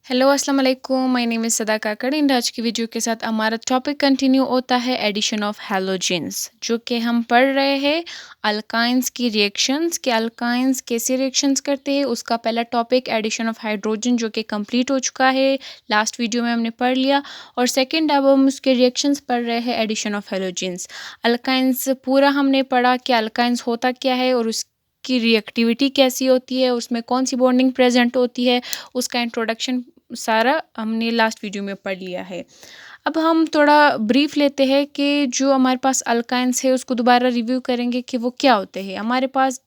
Hello अस्सलाम वालेकुम, my name is सदा काकड़। एंड आज की वीडियो के साथ हमारा टॉपिक कंटिन्यू होता है एडिशन ऑफ हैलोजेंस, जो कि हम पढ़ रहे हैं अल्काइंस की रिएक्शंस कि अल्काइंस कैसे रिएक्शंस करते हैं। उसका पहला टॉपिक एडिशन ऑफ हाइड्रोजन जो कि कंप्लीट हो चुका है, लास्ट वीडियो में हमने पढ़ लिया। और सेकंड अब हम उसके रिएक्शंस पढ़ रहे हैं एडिशन ऑफ हैलोजेंस। अल्काइंस पूरा हमने पढ़ा कि अल्काइंस होता क्या है और उसकी रिएक्टिविटी कैसी होती है, उसमें कौन सी बॉन्डिंग प्रेजेंट होती है, उसका इंट्रोडक्शन सारा हमने लास्ट वीडियो में पढ़ लिया है। अब हम थोड़ा ब्रीफ लेते हैं कि जो हमारे पास अल्काइंस है उसको दोबारा रिव्यू करेंगे कि वो क्या होते हैं। हमारे पास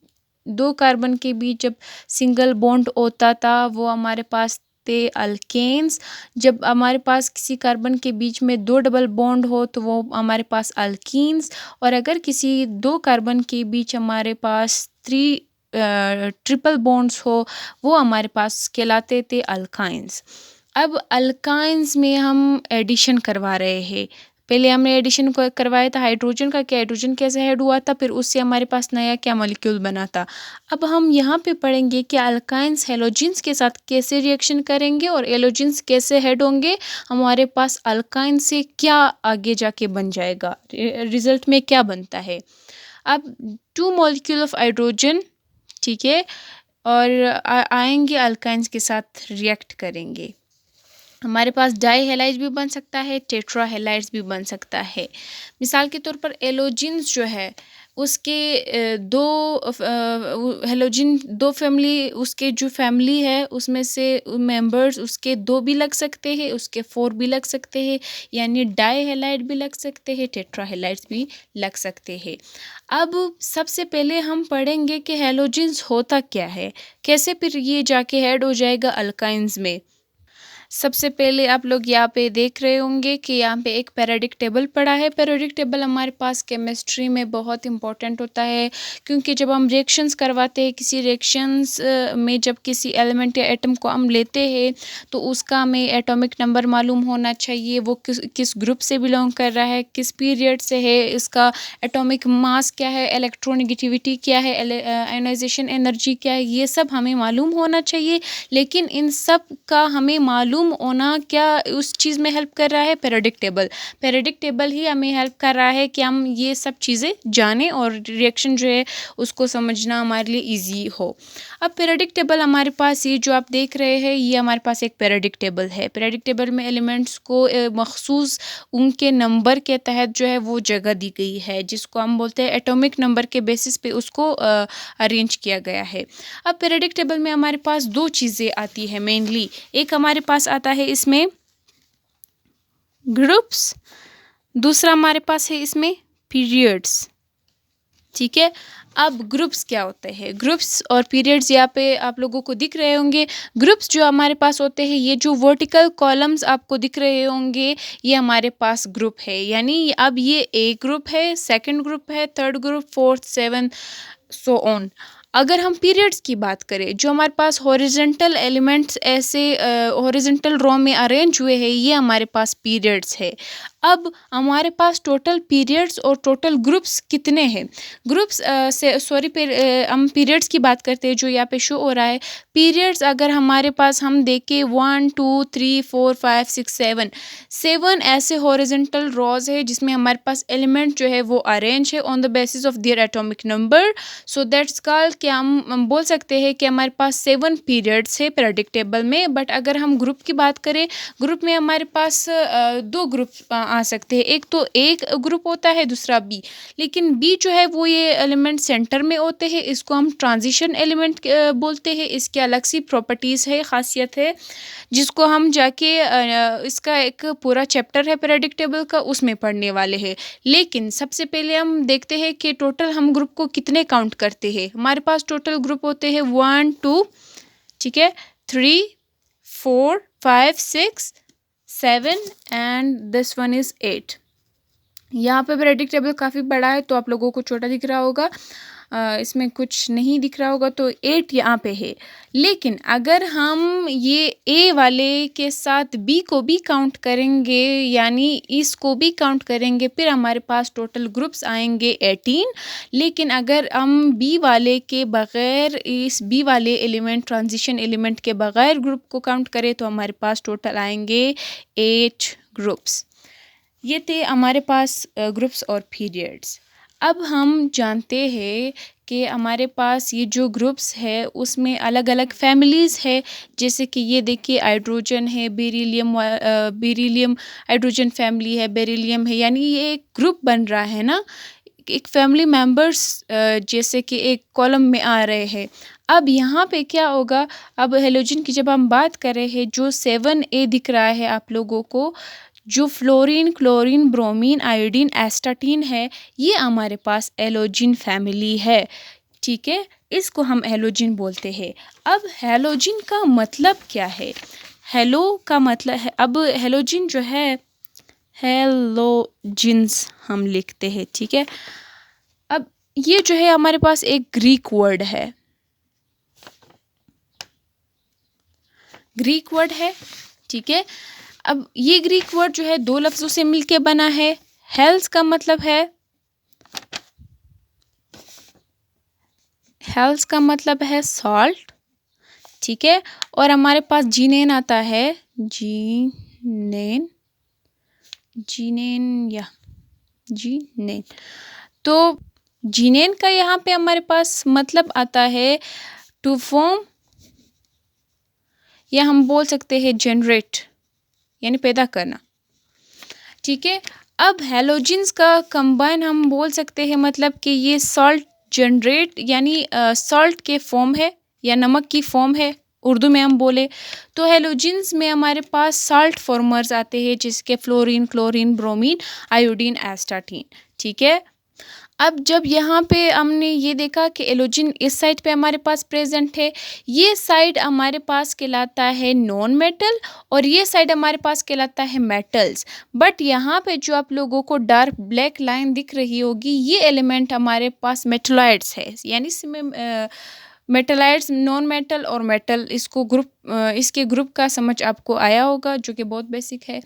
दो कार्बन के बीच जब सिंगल बॉन्ड होता था वो हमारे पास थे अल्केन्स। जब हमारे पास किसी कार्बन के बीच में दो डबल बॉन्ड हो तो वो हमारे पास अल्कीन्स। और अगर किसी दो कार्बन के बीच हमारे पास ट्रिपल बॉन्ड्स हो वो हमारे पास कहलाते थे अल्काइंस। अब अल्काइंस में हम एडिशन करवा रहे हैं। पहले हमने एडिशन करवाया था हाइड्रोजन का कि हाइड्रोजन कैसे ऐड हुआ था, फिर उससे हमारे पास नया क्या मॉलिक्यूल बना था। अब हम यहाँ पे पढ़ेंगे कि अल्काइंस हेलोजेंस के साथ कैसे रिएक्शन करेंगे और एलोजेंस कैसे ऐड होंगे। हमारे पास अल्काइन से क्या आगे जाके बन जाएगा, रिजल्ट में क्या बनता है। अब टू मॉलिक्यूल ऑफ हाइड्रोजन, ठीक है, और आएंगे अल्काइंस के साथ रिएक्ट करेंगे। हमारे पास डाई हेलाइड भी बन सकता है, टेट्रा हेलाइड्स भी बन सकता है। मिसाल के तौर पर एलोजिन्स जो है उसके दो हेलोजिन दो फैमिली, उसके जो फैमिली है उसमें से मेंबर्स उसके दो भी लग सकते हैं, उसके फोर भी लग सकते हैं, यानी डाई हेलाइड भी लग सकते हैं, टेट्रा हेलाइड्स भी लग सकते हैं। अब सबसे पहले हम पढ़ेंगे कि हेलोजिन्स होता क्या है, कैसे फिर ये जाके ऐड हो जाएगा अल्काइंस में। सबसे पहले आप लोग यहाँ पे देख रहे होंगे कि यहाँ पे एक पीरियोडिक टेबल पड़ा है। पीरियोडिक टेबल हमारे पास केमिस्ट्री में बहुत इंपॉर्टेंट होता है, क्योंकि जब हम रिएक्शंस करवाते हैं, किसी रिएक्शंस में जब किसी एलिमेंट या एटम को हम लेते हैं तो उसका हमें एटॉमिक नंबर मालूम होना चाहिए, वो किस ग्रुप से बिलोंग कर रहा है, किस पीरियड से है, इसका एटॉमिक मास क्या है, इलेक्ट्रोनेगेटिविटी क्या है, आयोनाइजेशन एनर्जी क्या है, ये सब हमें मालूम होना चाहिए। लेकिन इन सब का हमें मालूम होना क्या उस चीज़ में हेल्प कर रहा है, पीरियोडिक टेबल। पीरियोडिक टेबल ही हमें हेल्प कर रहा है कि हम ये सब चीज़ें जानें और रिएक्शन जो है उसको समझना हमारे लिए इजी हो। अब पीरियोडिक टेबल हमारे पास ये जो आप देख रहे हैं ये हमारे पास एक पीरियोडिक टेबल है। पीरियोडिक टेबल में एलिमेंट्स को मखसूस उनके नंबर के तहत जो है वो जगह दी गई है, जिसको हम बोलते हैं एटॉमिक नंबर के बेसिस पे उसको अरेंज किया गया है। अब पीरियोडिक टेबल में हमारे पास दो चीज़ें आती है मेनली। एक हमारे पास आता है इसमें ग्रुप्स, दूसरा हमारे पास है इसमें पीरियड्स, ठीक है। अब ग्रुप्स क्या होते हैं, ग्रुप्स और पीरियड्स यहाँ पे आप लोगों को दिख रहे होंगे। ग्रुप्स जो हमारे पास होते हैं, ये जो वर्टिकल कॉलम्स आपको दिख रहे होंगे ये हमारे पास ग्रुप है, यानी अब ये एक ग्रुप है, सेकंड ग्रुप है, third group, fourth, seven, so on. अगर हम पीरियड्स की बात करें, जो हमारे पास हॉरिजॉन्टल एलिमेंट्स ऐसे हॉरिजॉन्टल रो में अरेंज हुए हैं, ये हमारे पास पीरियड्स है। अब हमारे पास टोटल पीरियड्स और टोटल ग्रुप्स कितने हैं। ग्रुप्स से सॉरी हम पीरियड्स की बात करते हैं जो यहाँ पे शो हो रहा है। पीरियड्स अगर हमारे पास हम देखें 1 2 3 4 5 6 7 7 ऐसे हॉरिजॉन्टल रोज है जिसमें हमारे पास एलिमेंट जो है वो अरेंज है on the basis of their atomic number. So that's called कि हम बोल सकते हैं कि हमारे पास 7 पीरियड्स है पीरियोडिक टेबल में। बट अगर हम ग्रुप की बात करें, ग्रुप में हमारे पास दो ग्रुप आ सकते हैं, एक तो एक ग्रुप होता है, दूसरा बी। लेकिन बी जो है वो ये एलिमेंट सेंटर में होते हैं, इसको हम ट्रांजिशन एलिमेंट बोलते हैं। इसकी अलग सी प्रॉपर्टीज़ है, खासियत है, जिसको हम जाके इसका एक पूरा चैप्टर है पीरियोडिक टेबल का, उसमें पढ़ने वाले हैं। लेकिन सबसे पहले हम देखते हैं कि टोटल हम ग्रुप को कितने काउंट करते हैं। हमारे पास टोटल ग्रुप होते हैं 1 2, ठीक है, 3 4 5 6 7 एंड दिस वन इज़ 8। यहाँ पे पीरियोडिक टेबल काफ़ी बड़ा है तो आप लोगों को छोटा दिख रहा होगा, इसमें कुछ नहीं दिख रहा होगा, तो 8 यहाँ पे है। लेकिन अगर हम ये ए वाले के साथ बी को भी काउंट करेंगे, यानी इसको भी काउंट करेंगे, फिर हमारे पास टोटल ग्रुप्स आएंगे 18। लेकिन अगर हम बी वाले के बगैर, इस बी वाले एलिमेंट, ट्रांजिशन एलिमेंट के बगैर ग्रुप को काउंट करें तो हमारे पास टोटल आएंगे 8 ग्रुप्स। ये थे हमारे पास ग्रुप्स और पीरियड्स। अब हम जानते हैं कि हमारे पास ये जो ग्रुप्स है उसमें अलग अलग फैमिलीज़ है। जैसे कि ये देखिए, हाइड्रोजन है, बेरिलियम हाइड्रोजन फैमिली है, बेरिलियम है, यानी ये एक ग्रुप बन रहा है ना, एक फैमिली मेंबर्स जैसे कि एक कॉलम में आ रहे हैं। अब यहाँ पे क्या होगा, अब हेलोजन की जब हम बात कर रहे हैं, जो 7A दिख रहा है आप लोगों को, जो fluorine, chlorine, bromine, iodine, astatine है, ये हमारे पास हेलोजन फैमिली है। ठीक है, इसको हम हेलोजन बोलते हैं। अब हेलोजन का मतलब क्या है? हेलो का मतलब है, अब हेलोजन जो है, हेलोजिन्स हम लिखते हैं। ठीक है, अब ये जो है हमारे पास एक ग्रीक वर्ड है, ग्रीक वर्ड है। ठीक है, अब ये ग्रीक वर्ड जो है 2 लफ्ज़ों से मिलके बना है। हेल्स का मतलब है, हेल्स का मतलब है सॉल्ट। ठीक है, और हमारे पास जीनेन आता है, जीनेन, जीनेन या जीनेन। तो जीनेन का यहाँ पे हमारे पास मतलब आता है टू फॉर्म, या हम बोल सकते हैं जनरेट, यानी पैदा करना। ठीक है, अब हेलोजन्स का कंबाइन हम बोल सकते हैं, मतलब कि ये सॉल्ट जनरेट, यानी सॉल्ट के फॉर्म है या नमक की फॉर्म है, उर्दू में हम बोले तो। हेलोजन्स में हमारे पास सॉल्ट फॉर्मर्स आते हैं, जिसके fluorine, chlorine, bromine, iodine, astatine. ठीक है, अब जब यहाँ पे हमने ये देखा कि एलोजिन इस साइड पे हमारे पास प्रेजेंट है, ये साइड हमारे पास कहलाता है नॉन मेटल और ये साइड हमारे पास कहलाता है मेटल्स। बट यहाँ पे जो आप लोगों को डार्क ब्लैक लाइन दिख रही होगी, ये एलिमेंट हमारे पास मेटलॉइड्स है, यानी इसमें मेटलाइड्स, नॉन मेटल और मेटल, इसको ग्रुप, इसके ग्रुप का समझ आपको आया होगा, जो कि बहुत बेसिक है।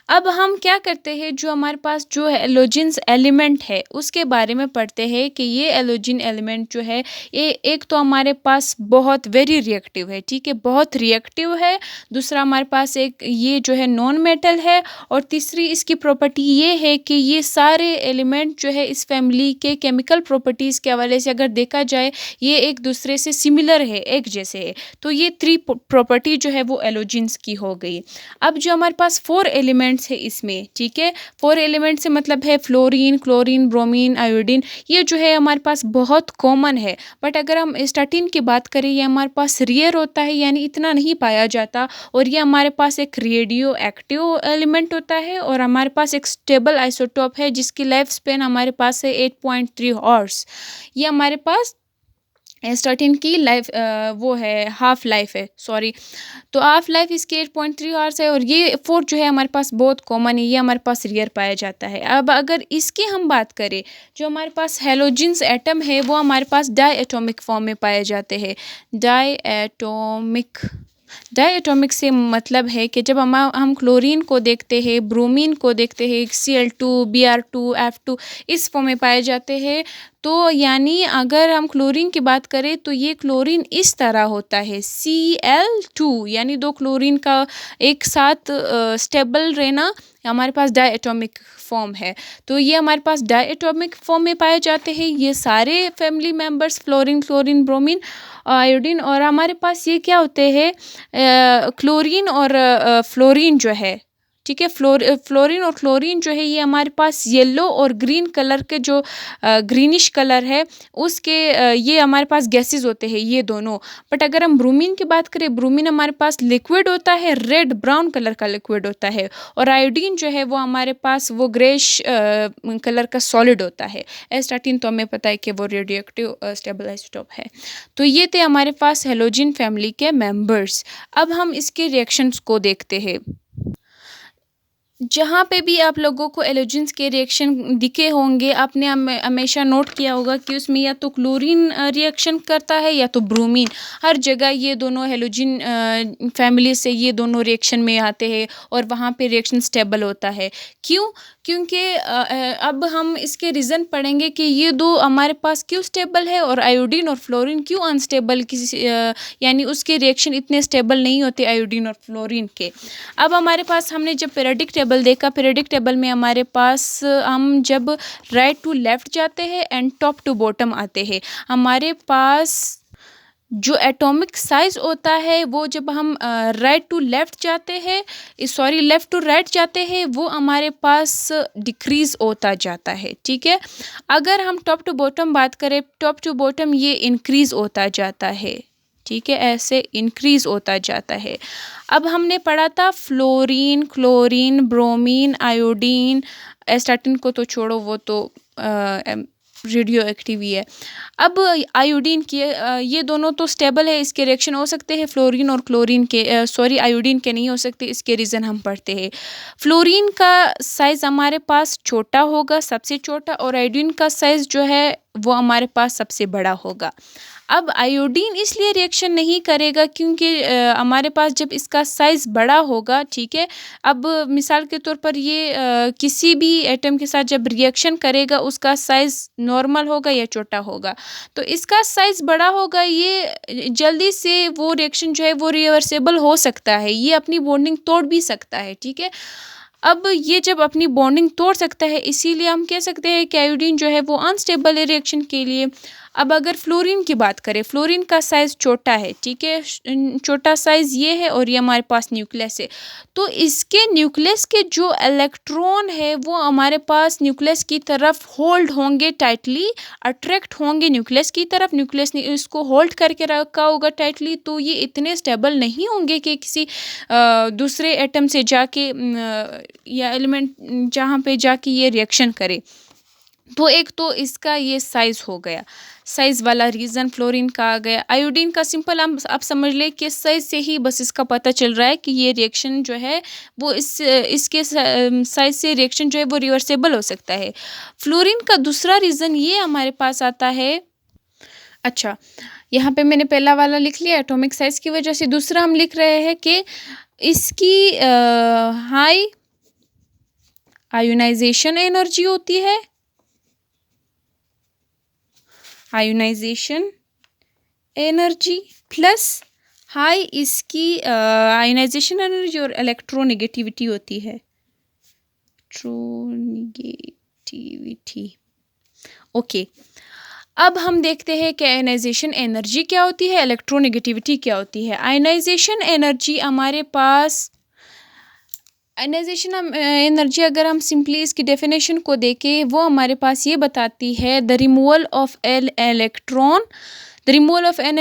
अब हम क्या करते हैं, जो हमारे पास जो एलोजिन्स एलिमेंट है उसके बारे में पढ़ते हैं कि ये एलोजिन एलिमेंट जो है, ये एक तो हमारे पास बहुत वेरी रिएक्टिव है। ठीक है, बहुत रिएक्टिव है। दूसरा हमारे पास एक ये जो है नॉन मेटल है, और तीसरी इसकी प्रॉपर्टी ये है कि ये सारे एलिमेंट जो है इस फैमिली के केमिकल प्रॉपर्टीज़ के हवाले से अगर देखा जाए, ये एक दूसरे से सिमिलर है, एक जैसे है। तो ये 3 प्रॉपर्टी जो है वो एलोजिन्स की हो गई। अब जो हमारे पास 4 एलिमेंट्स है इसमें, ठीक है, 4 एलिमेंट से मतलब है फ्लोरीन, क्लोरीन, ब्रोमीन, आयोडीन, ये जो है हमारे पास बहुत कॉमन है। बट अगर हम एस्टाटीन की बात करें, ये हमारे पास रेयर होता है, यानी इतना नहीं पाया जाता, और ये हमारे पास एक रेडियो एक्टिव एलिमेंट होता है, और हमारे पास एक स्टेबल आइसोटोप है जिसकी लाइफ स्पेन हमारे पास है 8.3 हॉर्स। ये हमारे पास एस्टाटीन की लाइफ वो है, हाफ लाइफ है, सॉरी। तो हाफ लाइफ इसके 8.3 आवर्स है, और ये 4 जो है हमारे पास बहुत कॉमन है, ये हमारे पास रेयर पाया जाता है। अब अगर इसकी हम बात करें, जो हमारे पास हेलोजिन्स एटम है वो हमारे पास डाई एटॉमिक फॉर्म में पाए जाते हैं। डाई एटॉमिक से मतलब है कि जब हम क्लोरीन को देखते हैं, ब्रोमीन को देखते हैं, Cl2, Br2, F2 इस फॉर्म में पाए जाते हैं। तो यानी अगर हम क्लोरीन की बात करें तो ये क्लोरीन इस तरह होता है, Cl2, यानी 2 क्लोरीन का एक साथ स्टेबल रहना हमारे पास डाई एटॉमिक फॉर्म है। तो ये हमारे पास डाई एटॉमिक फॉर्म में पाए जाते हैं ये सारे family members, fluorine, chlorine, bromine, iodine. और हमारे पास ये क्या होते हैं, क्लोरीन और फ्लोरीन जो है, ठीक है, फ्लोरीन और क्लोरीन जो है ये हमारे पास येलो और ग्रीन कलर के, जो ग्रीनिश कलर है उसके, ये हमारे पास गैसेस होते हैं ये दोनों। बट अगर हम ब्रोमीन की बात करें, ब्रोमीन हमारे पास लिक्विड होता है, रेड ब्राउन कलर का लिक्विड होता है, और आयोडीन जो है वो हमारे पास वो ग्रेश कलर का सॉलिड होता है। एस्टाटीन तो हमें पता है कि वो रेडियोएक्टिव स्टेबल आइसोटोप है। तो ये थे हमारे पास हेलोजन फैमिली के मेंबर्स। अब हम इसके रिएक्शंस को देखते हैं। जहाँ पे भी आप लोगों को हैलोजेंस के रिएक्शन दिखे होंगे, आपने हमेशा नोट किया होगा कि उसमें या तो क्लोरीन रिएक्शन करता है या तो ब्रोमीन। हर जगह ये दोनों हैलोजन फैमिली से ये दोनों रिएक्शन में आते हैं और वहाँ पे रिएक्शन स्टेबल होता है। क्यों? क्योंकि अब हम इसके रीज़न पढ़ेंगे कि ये दो हमारे पास क्यों स्टेबल है और आयोडीन और फ्लोरीन क्यों अनस्टेबल, यानी उसके रिएक्शन इतने स्टेबल नहीं होते आयोडीन और फ्लोरीन के। अब हमारे पास हमने जब पीरियोडिक टेबल देखा, पीरियोडिक टेबल में हमारे पास हम जब राइट टू लेफ़्ट जाते हैं एंड टॉप टू बॉटम आते हैं, हमारे पास जो एटॉमिक साइज़ होता है वो जब हम राइट टू लेफ़्ट जाते हैं, सॉरी लेफ़्ट टू राइट जाते हैं, वो हमारे पास डिक्रीज़ होता जाता है, ठीक है। अगर हम टॉप टू बॉटम बात करें, टॉप टू बॉटम ये इंक्रीज़ होता जाता है, ठीक है, ऐसे इंक्रीज़ होता जाता है। अब हमने पढ़ा था फ्लोरीन, क्लोरीन, ब्रोमीन, आयोडीन, एस्टाटिन को तो छोड़ो, वो तो रेडियो एक्टिव ही है। अब आयोडीन की ये दोनों तो स्टेबल है, इसके रिएक्शन हो सकते हैं, फ्लोरीन और क्लोरीन के, सॉरी आयोडीन के नहीं हो सकते, इसके रीज़न हम पढ़ते हैं। फ्लोरीन का साइज़ हमारे पास छोटा होगा, सबसे छोटा, और आयोडीन का साइज़ जो है वो हमारे पास सबसे बड़ा होगा। अब आयोडीन इसलिए रिएक्शन नहीं करेगा क्योंकि हमारे पास जब इसका साइज़ बड़ा होगा, ठीक है। अब मिसाल के तौर पर ये किसी भी एटम के साथ जब रिएक्शन करेगा उसका साइज़ नॉर्मल होगा या छोटा होगा, तो इसका साइज़ बड़ा होगा, ये जल्दी से वो रिएक्शन जो है वो रिवर्सेबल हो सकता है, ये अपनी बॉन्डिंग तोड़ भी सकता है, ठीक है। अब ये जब अपनी बॉन्डिंग तोड़ सकता है, इसीलिए हम कह सकते हैं कि आयोडीन जो है वो अनस्टेबल है रिएक्शन के लिए। अब अगर फ्लोरीन की बात करें, फ्लोरीन का साइज़ छोटा है, ठीक है, छोटा साइज़ ये है और ये हमारे पास न्यूक्लियस है, तो इसके न्यूक्लियस के जो इलेक्ट्रॉन है वो हमारे पास न्यूक्लियस की तरफ होल्ड होंगे, टाइटली अट्रैक्ट होंगे न्यूक्लियस की तरफ, न्यूक्लियस ने इसको होल्ड करके रखा होगा टाइटली, तो ये इतने स्टेबल नहीं होंगे कि किसी दूसरे एटम से जाके या एलिमेंट जहाँ पे जाके ये रिएक्शन करे। तो एक तो इसका ये साइज़ हो गया, साइज़ वाला रीज़न फ्लोरीन का आ गया। आयोडीन का सिंपल हम आप समझ लें कि साइज़ से ही बस इसका पता चल रहा है कि ये रिएक्शन जो है वो इसके साइज़ से रिएक्शन जो है वो रिवर्सेबल हो सकता है। फ्लोरीन का दूसरा रीज़न ये हमारे पास आता है, अच्छा, यहाँ पे मैंने पहला वाला लिख लिया एटॉमिक साइज़ की वजह से, दूसरा हम लिख रहे हैं कि इसकी हाई आयोनाइजेशन एनर्जी होती है, आयोनाइजेशन एनर्जी प्लस हाई इसकी आयोनाइजेशन एनर्जी और इलेक्ट्रोनेगेटिविटी होती है, इलेक्ट्रोनेगेटिविटी, ओके। अब हम देखते हैं कि आयोनाइजेशन एनर्जी क्या होती है, इलेक्ट्रोनेगेटिविटी क्या होती है। आयोनाइजेशन एनर्जी हमारे पास, आयनाइजेशन एनर्जी अगर हम सिंपली इसकी डेफिनेशन को देखें, वो हमारे पास ये बताती है the removal of an electron, the removal of an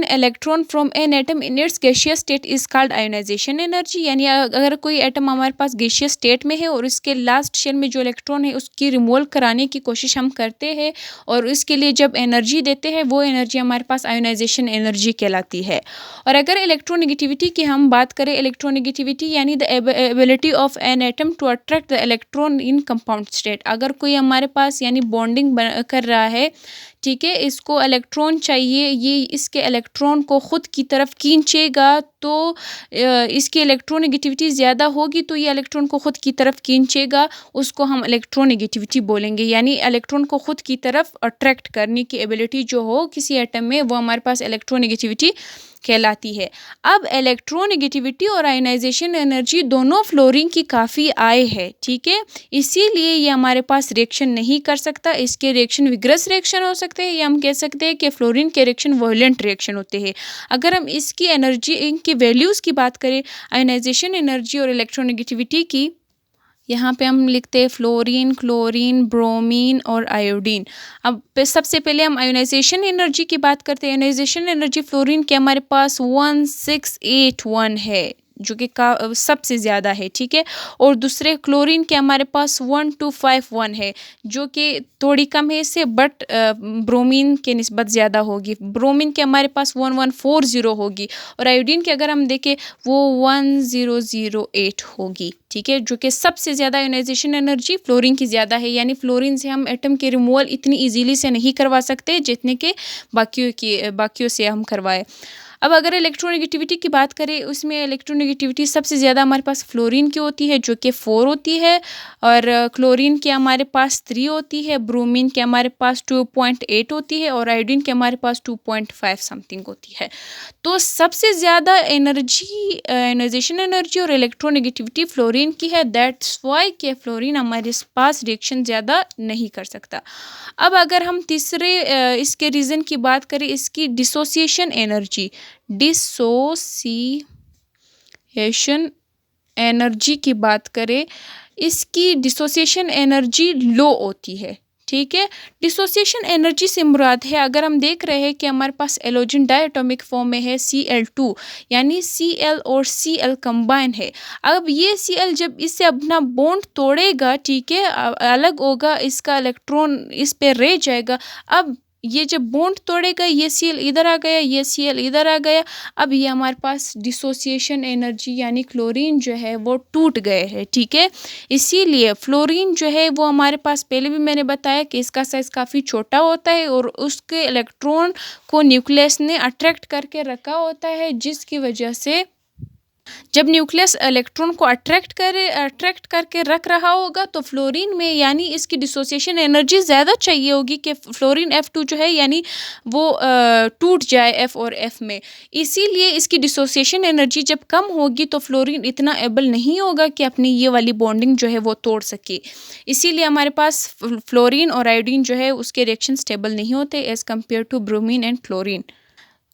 electron from an atom in its gaseous state is called ionisation energy. यानी अगर कोई एटम हमारे पास गैसियस स्टेट में है और इसके लास्ट शेल में जो इलेक्ट्रॉन है उसकी रिमूवल कराने की कोशिश हम करते हैं और इसके लिए जब एनर्जी देते हैं, वो एनर्जी हमारे पास आयोनाइजेशन एनर्जी कहलाती है। और अगर इलेक्ट्रोनेगेटिविटी की हम बात करें, इलेक्ट्रोनेगेटिविटी यानी the ability of an atom to attract the electron in compound state. अगर कोई हमारे पास यानी बॉन्डिंग कर रहा है, ठीक है, इसको इलेक्ट्रॉन चाहिए, ये इसके इलेक्ट्रॉन को ख़ुद की तरफ खींचेगा, तो इसकी इलेक्ट्रोनेगेटिविटी ज़्यादा होगी तो ये इलेक्ट्रॉन को ख़ुद की तरफ खींचेगा, उसको हम इलेक्ट्रोनेगेटिविटी बोलेंगे। यानी इलेक्ट्रॉन को ख़ुद की तरफ अट्रैक्ट करने की एबिलिटी जो हो किसी एटम में, वो हमारे पास इलेक्ट्रोनेगेटिविटी कहलाती है। अब इलेक्ट्रोनेगेटिविटी और आयनाइजेशन एनर्जी दोनों फ्लोरीन की काफ़ी आय है, ठीक है, इसीलिए ये हमारे पास रिएक्शन नहीं कर सकता। इसके रिएक्शन विग्रस रिएक्शन हो सकते हैं या हम कह सकते हैं कि फ्लोरीन के रिएक्शन वॉयलेंट रिएक्शन होते हैं। अगर हम इसकी एनर्जी, इनकी वैल्यूज़ की बात करें, आयनाइजेशन एनर्जी और इलेक्ट्रोनेगेटिविटी की, यहाँ पे हम लिखते हैं फ्लोरीन, क्लोरीन, ब्रोमीन और आयोडीन। अब सबसे पहले हम आयोनाइजेशन एनर्जी की बात करते हैं। आयोनाइजेशन एनर्जी फ्लोरीन के हमारे पास 1681 है, जो कि सबसे ज़्यादा है, ठीक है। और दूसरे क्लोरीन के हमारे पास 1251 है, जो कि थोड़ी कम है इससे, बट ब्रोमीन के निस्बत ज़्यादा होगी। ब्रोमीन के हमारे पास 1140 होगी, और आयोडीन की अगर हम देखें वो 1008 होगी, ठीक है। जो कि सबसे ज़्यादा आयोनाइजेशन एनर्जी फ्लोरीन की ज़्यादा है, यानी फ्लोरीन से हम एटम के रिमूवल इतनी इजीली से नहीं करवा सकते जितने के बाकियों से हम करवाए। अब अगर इलेक्ट्रोनेगेटिविटी की बात करें, उसमें इलेक्ट्रोनेगेटिविटी सबसे ज़्यादा हमारे पास फ्लोरीन की होती है, जो कि 4 होती है, और क्लोरीन की हमारे पास 3 होती है, ब्रोमीन के हमारे पास 2.8 होती है, और आयोडीन के हमारे पास 2.5 समथिंग होती है। तो सबसे ज़्यादा एनर्जी, आयोनाइजेशन एनर्जी और इलेक्ट्रोनेगेटिविटी फ्लोरीन की है। दैट्स वाई कि फ्लोरीन हमारे पास रिएक्शन ज़्यादा नहीं कर सकता। अब अगर हम तीसरे इसके रीज़न की बात करें, इसकी डिसोसिएशन एनर्जी की बात करें, इसकी डिसोसिएशन एनर्जी लो होती है, ठीक है। डिसोसिएशन एनर्जी से मुराद है, अगर हम देख रहे हैं कि हमारे पास एलोजन डायटोमिक फॉर्म में है Cl2, यानी Cl और Cl कंबाइन है। अब ये Cl जब इससे अपना बॉन्ड तोड़ेगा, ठीक है, अलग होगा, इसका इलेक्ट्रॉन इस पे रह जाएगा। अब ये जब बॉन्ड तोड़ेगा, ये Cl इधर आ गया, ये Cl इधर आ गया, अब ये हमारे पास डिसोसिएशन एनर्जी यानी क्लोरीन जो है वो टूट गए हैं, ठीक है। इसीलिए फ्लोरीन जो है वो हमारे पास, पहले भी मैंने बताया कि इसका साइज़ काफ़ी छोटा होता है, और उसके इलेक्ट्रॉन को न्यूक्लियस ने अट्रैक्ट करके रखा होता है, जिसकी वजह से जब न्यूक्लियस इलेक्ट्रॉन को अट्रैक्ट करके रख रहा होगा, तो फ्लोरीन में यानी इसकी डिसोसिएशन एनर्जी ज़्यादा चाहिए होगी कि फ्लोरीन F2 जो है यानी वो टूट जाए F और F में। इसीलिए इसकी डिसोसिएशन एनर्जी जब कम होगी तो फ्लोरीन इतना एबल नहीं होगा कि अपनी ये वाली बॉन्डिंग जो है वो तोड़ सके। इसीलिए हमारे पास फ्लोरीन और आयोडीन जो है उसके रिएक्शन स्टेबल नहीं होते as compare to bromine and chlorine.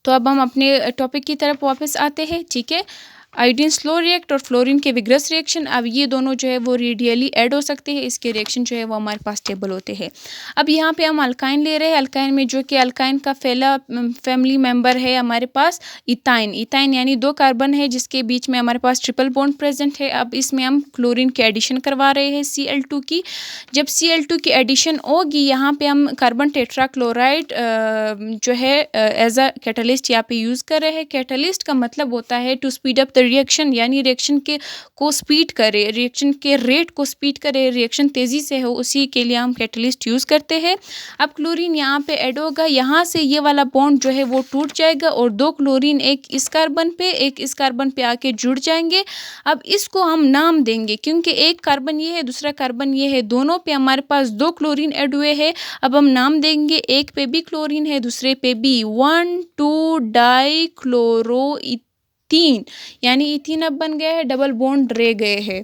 तो अब हम अपने टॉपिक की तरफ वापस आते हैं, ठीक है। आयोडीन स्लो रिएक्ट और फ्लोरीन के विग्रस रिएक्शन, अब ये दोनों जो है वो रेडियली ऐड हो सकते हैं, इसके रिएक्शन जो है वो हमारे पास स्टेबल होते हैं। अब यहाँ पे हम अल्काइन ले रहे हैं, अल्काइन में जो कि अल्काइन का फैमिली मेंबर है हमारे पास इथाइन यानी 2 कार्बन है जिसके बीच में हमारे पास ट्रिपल बॉन्ड प्रेजेंट है। अब इसमें हम क्लोरीन की एडिशन करवा रहे हैं Cl2 की। जब Cl2 की एडिशन होगी, यहाँ पे हम कार्बन टेट्राक्लोराइड जो है एज अ कैटलिस्ट यहाँ पे यूज़ कर रहे हैं। कैटलिस्ट का मतलब होता है to speed up the reaction, यानी रिएक्शन को स्पीड करे, रिएक्शन के रेट को स्पीड करे, रिएक्शन तेज़ी से हो, उसी के लिए हम कैटलिस्ट यूज़ करते हैं। अब क्लोरीन यहाँ पे ऐड होगा, यहाँ से ये वाला बॉन्ड जो है वो टूट जाएगा, और 2 क्लोरीन एक इस कार्बन पे आके जुड़ जाएंगे। अब इसको हम नाम देंगे, क्योंकि एक कार्बन ये है, दूसरा कार्बन ये है, दोनों पे हमारे पास 2 क्लोरीन ऐड हुए हैं। अब हम नाम देंगे, एक पे भी क्लोरीन है, दूसरे पे भी, 1,2 डाइक्लोरो इथीन, यानी इथीन अब बन गया है, डबल बॉन्ड रह गए हैं।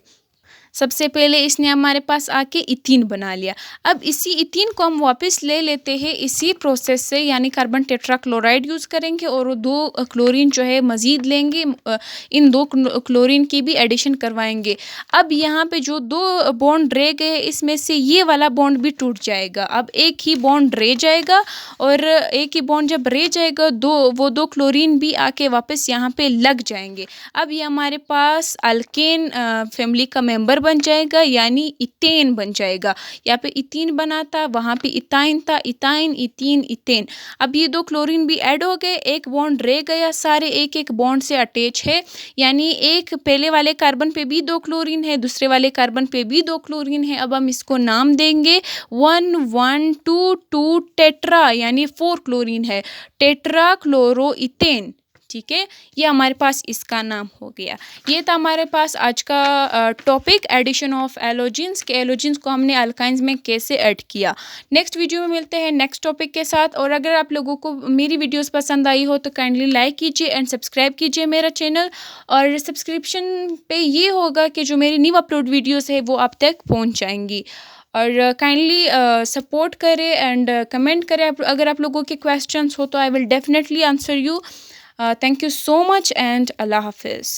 सबसे पहले इसने हमारे पास आके इथीन बना लिया। अब इसी इथीन को हम वापस ले लेते हैं इसी प्रोसेस से, यानी कार्बन टेट्राक्लोराइड यूज़ करेंगे और 2 क्लोरीन जो है मज़ीद लेंगे, इन 2 क्लोरीन की भी एडिशन करवाएंगे। अब यहाँ पे जो 2 बॉन्ड रह गए, इसमें से ये वाला बॉन्ड भी टूट जाएगा। अब एक ही बॉन्ड रह जाएगा, और एक ही बॉन्ड जब रह जाएगा, वो 2 क्लोरीन भी आके वापस यहाँ पे लग जाएंगे। अब ये हमारे पास अल्केन फैमिली का मेंबर बन जाएगा, यानी इथेन बन जाएगा। यहाँ पे इथीन बना था, वहाँ पे इथाइन था, इथाइन, इथीन, इथेन। अब ये 2 क्लोरीन भी ऐड हो गए, एक बॉन्ड रह गया, सारे एक एक बॉन्ड से अटैच है, यानी एक पहले वाले कार्बन पे भी 2 क्लोरीन है, दूसरे वाले कार्बन पे भी 2 क्लोरीन है। अब हम इसको नाम देंगे 1, 1, 2, 2 टेट्रा, यानी 4 क्लोरीन है, टेट्रा क्लोरो इथेन, ठीक है। ये हमारे पास इसका नाम हो गया। ये था हमारे पास आज का टॉपिक, एडिशन ऑफ एलोजिन्स के एलोजिन्स को हमने अल्काइंस में कैसे ऐड किया। नेक्स्ट वीडियो में मिलते हैं नेक्स्ट टॉपिक के साथ। और अगर आप लोगों को मेरी वीडियोस पसंद आई हो तो काइंडली लाइक कीजिए एंड सब्सक्राइब कीजिए मेरा चैनल। और सब्सक्रिप्शन पे ये होगा कि जो मेरी न्यू अपलोड वीडियोस है वो आप तक पहुँच जाएंगी। और काइंडली सपोर्ट करें एंड कमेंट करें। अगर आप लोगों के क्वेश्चंस हो तो I will definitely answer you. Thank you so much and Allah Hafiz.